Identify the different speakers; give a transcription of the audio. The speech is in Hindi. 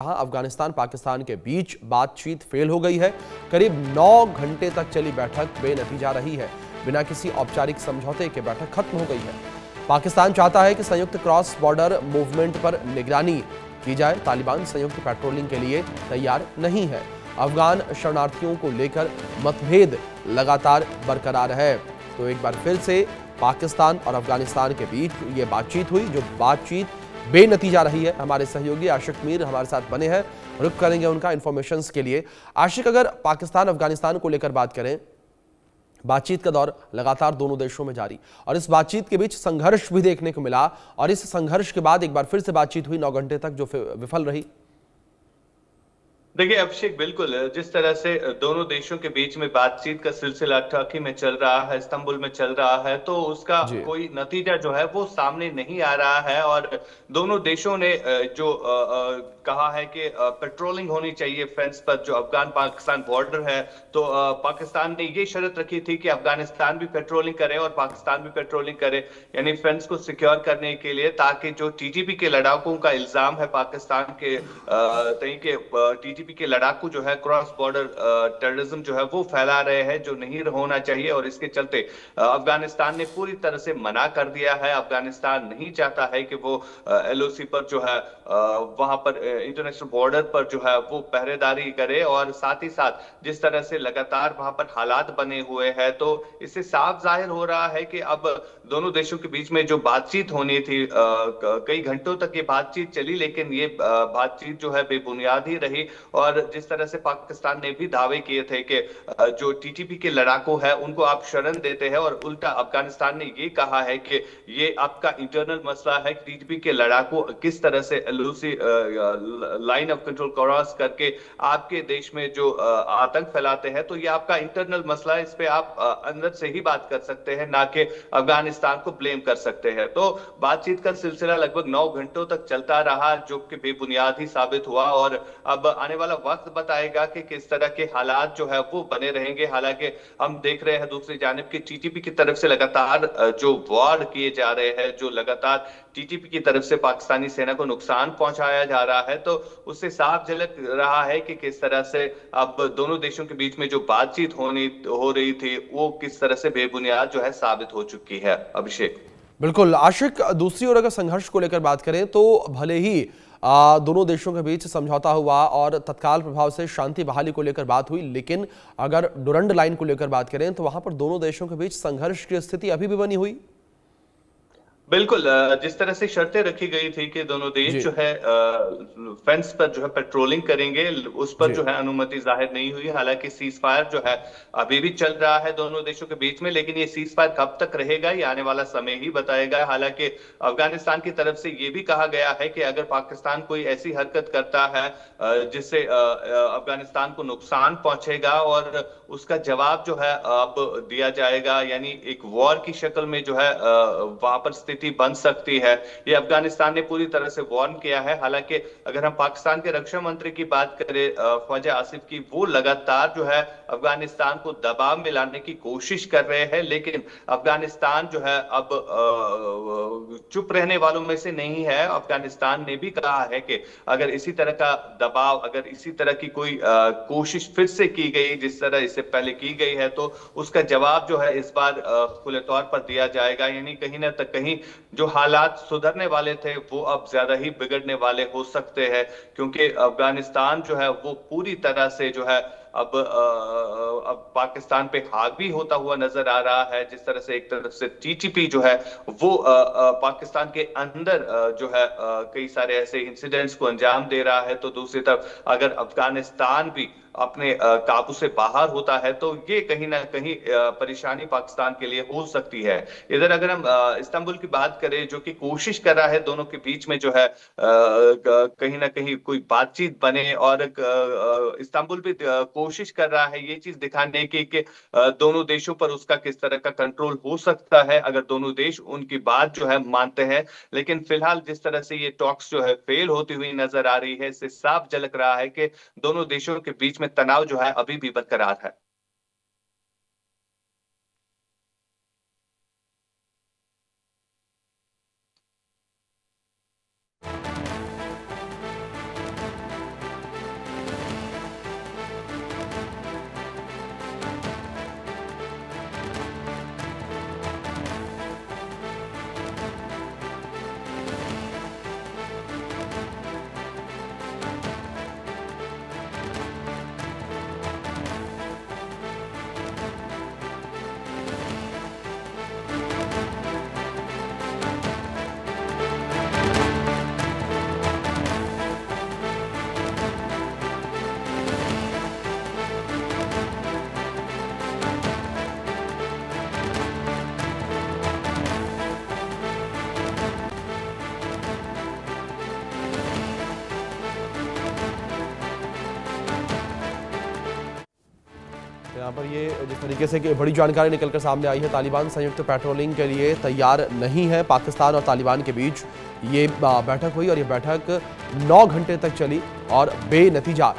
Speaker 1: अफगानिस्तान पाकिस्तान के बीच बातचीत फेल हो गई है। करीब 9 घंटे तक चली बैठक बेनतीजा रही है। बिना किसी औपचारिक समझौते के बैठक खत्म हो गई है। पाकिस्तान चाहता है कि संयुक्त क्रॉस बॉर्डर मूवमेंट पर निगरानी की जाए। तालिबान संयुक्त पेट्रोलिंग के लिए तैयार नहीं है। अफगान शरणार्थियों को लेकर मतभेद लगातार बरकरार है। तो एक बार फिर से पाकिस्तान और अफगानिस्तान के बीच ये बातचीत हुई, जो बातचीत बेनतीजा रही है। हमारे सहयोगी आशिक मीर हमारे साथ बने हैं, रुक करेंगे उनका इन्फॉर्मेशंस के लिए। आशिक, अगर पाकिस्तान अफगानिस्तान को लेकर बात करें, बातचीत का दौर लगातार दोनों देशों में जारी और इस बातचीत के बीच संघर्ष भी देखने को मिला और इस संघर्ष के बाद एक बार फिर से बातचीत हुई 9 घंटे तक, जो विफल रही।
Speaker 2: देखिए अभिषेक, बिल्कुल जिस तरह से दोनों देशों के बीच में बातचीत का सिलसिला टर्की में चल रहा है, इस्तांबुल में चल रहा है, तो उसका
Speaker 1: जी।
Speaker 2: कोई नतीजा जो है वो सामने नहीं आ रहा है। और दोनों देशों ने जो कहा है कि पेट्रोलिंग होनी चाहिए फेंस पर, जो अफगान पाकिस्तान बॉर्डर है, तो पाकिस्तान ने ये शर्त रखी थी कि अफगानिस्तान भी पेट्रोलिंग करे और पाकिस्तान भी पेट्रोलिंग करे, यानी फेंस को सिक्योर करने के लिए, ताकि जो टीटीपी के लड़ाकों का इल्जाम है पाकिस्तान के तरीके टीटीपी के लड़ाकू जो है क्रॉस बॉर्डर टेररिज्म जो है वो फैला रहे हैं, जो नहीं होना चाहिए। और इसके चलते अफगानिस्तान ने पूरी तरह से मना कर दिया है। अफगानिस्तान नहीं चाहता है कि वो एलओसी पर जो है वहां पर इंटरनेशनल बॉर्डर पर जो है वो पहरेदारी करे। और साथ ही साथ जिस तरह से लगातार वहां पर हालात बने हुए हैं, तो इससे साफ जाहिर हो रहा है कि अब दोनों देशों के बीच में जो बातचीत होनी थी, कई घंटों तक ये बातचीत चली, लेकिन ये बातचीत जो है बेबुनियाद ही रही। और जिस तरह से पाकिस्तान ने भी दावे किए थे कि जो टीटीपी के लड़ाकू है उनको आप शरण देते हैं, और उल्टा अफगानिस्तान ने ये कहा है कि ये आपका इंटरनल मसला है, टीटीपी के लड़ाकू किस तरह से LOC line of control cross करके आपके देश में जो आतंक फैलाते हैं, तो ये आपका इंटरनल मसला है, इस पे आप अंदर से ही बात कर सकते हैं, ना कि अफगानिस्तान को ब्लेम कर सकते हैं। तो बातचीत का सिलसिला लगभग 9 घंटों तक चलता रहा, जो कि बेबुनियाद ही साबित हुआ। और अब आने वाला वक्त बताएगा कि किस तरह के हालात जो है वो बने रहेंगे। हालांकि हम देख रहे हैं दूसरी जानिब की टीटीपी की तरफ से लगातार जो वार किए जा रहे हैं, जो लगातार टीटीपी की तरफ से पाकिस्तानी सेना को नुकसान पहुंचाया जा रहा है, तो उससे साफ झलक रहा है कि किस तरह से अब दोनों देशों के बीच में जो बातचीत हो रही थी वो किस तरह से बेबुनियाद जो है साबित हो चुकी है। अभिषेक,
Speaker 1: बिल्कुल आशिक, दूसरी ओर अगर संघर्ष को लेकर बात करें तो भले ही दोनों देशों के बीच समझौता हुआ और तत्काल प्रभाव से शांति बहाली को लेकर बात हुई, लेकिन अगर डुरंड लाइन को लेकर बात करें तो वहां पर दोनों देशों के बीच संघर्ष की स्थिति अभी भी बनी हुई।
Speaker 2: बिल्कुल जिस तरह से शर्तें रखी गई थी कि दोनों देश
Speaker 1: जी।
Speaker 2: जो है फेंस पर जो है पेट्रोलिंग करेंगे, उस पर
Speaker 1: जी।
Speaker 2: जो है अनुमति जाहिर नहीं हुई। हालांकि सीज फायर जो है अभी भी चल रहा है दोनों देशों के बीच में, लेकिन ये सीज फायर कब तक रहेगा ये आने वाला समय ही बताएगा। हालांकि अफगानिस्तान की तरफ से ये भी कहा गया है कि अगर पाकिस्तान कोई ऐसी हरकत करता है जिससे अफगानिस्तान को नुकसान पहुंचेगा, और उसका जवाब जो है अब दिया जाएगा, यानी एक वॉर की शक्ल में जो है वहां पर स्थिति बन सकती है। ये अफगानिस्तान ने पूरी तरह से वार्न किया है। हालांकि अगर हम पाकिस्तान के रक्षा मंत्री की बात करें ख्वाजा आसिफ की, वो लगातार जो है अफगानिस्तान को दबाव में लाने की कोशिश कर रहे हैं, लेकिन अफगानिस्तान जो है अब चुप रहने वालों में से नहीं है। अफगानिस्तान ने भी कहा है कि अगर इसी तरह का दबाव, अगर इसी तरह की कोई कोशिश फिर से की गई जिस तरह इससे पहले की गई है, तो उसका जवाब जो है इस बार खुले तौर पर दिया जाएगा। यानी कहीं ना कहीं जो हालात सुधरने वाले थे वो अब ज्यादा ही बिगड़ने वाले हो सकते हैं, क्योंकि अफगानिस्तान जो है वो पूरी तरह से जो है अब पाकिस्तान पे हावी होता हुआ नजर आ रहा है। जिस तरह से एक तरफ से टीटीपी जो है वो पाकिस्तान के अंदर जो है कई सारे ऐसे इंसिडेंट्स को अंजाम दे रहा है, तो दूसरी तरफ अगर अफगानिस्तान भी अपने काबू से बाहर होता है, तो ये कहीं ना कहीं परेशानी पाकिस्तान के लिए हो सकती है। इधर अगर हम इस्तांबुल की बात करें, जो कि कोशिश कर रहा है दोनों के बीच में जो है कहीं ना कहीं कोई बातचीत बने, और इस्तांबुल भी कोशिश कर रहा है ये चीज दिखाने की कि दोनों देशों पर उसका किस तरह का कंट्रोल हो सकता है अगर दोनों देश उनकी बात जो है मानते हैं। लेकिन फिलहाल जिस तरह से ये टॉक्स जो है फेल होती हुई नजर आ रही है, इससे साफ झलक रहा है कि दोनों देशों के बीच में तनाव जो है अभी भी बरकरार है।
Speaker 1: यहाँ पर ये जिस तरीके से कि बड़ी जानकारी निकलकर सामने आई है, तालिबान संयुक्त पेट्रोलिंग के लिए तैयार नहीं है। पाकिस्तान और तालिबान के बीच ये बैठक हुई और ये बैठक 9 घंटे तक चली और बेनतीजा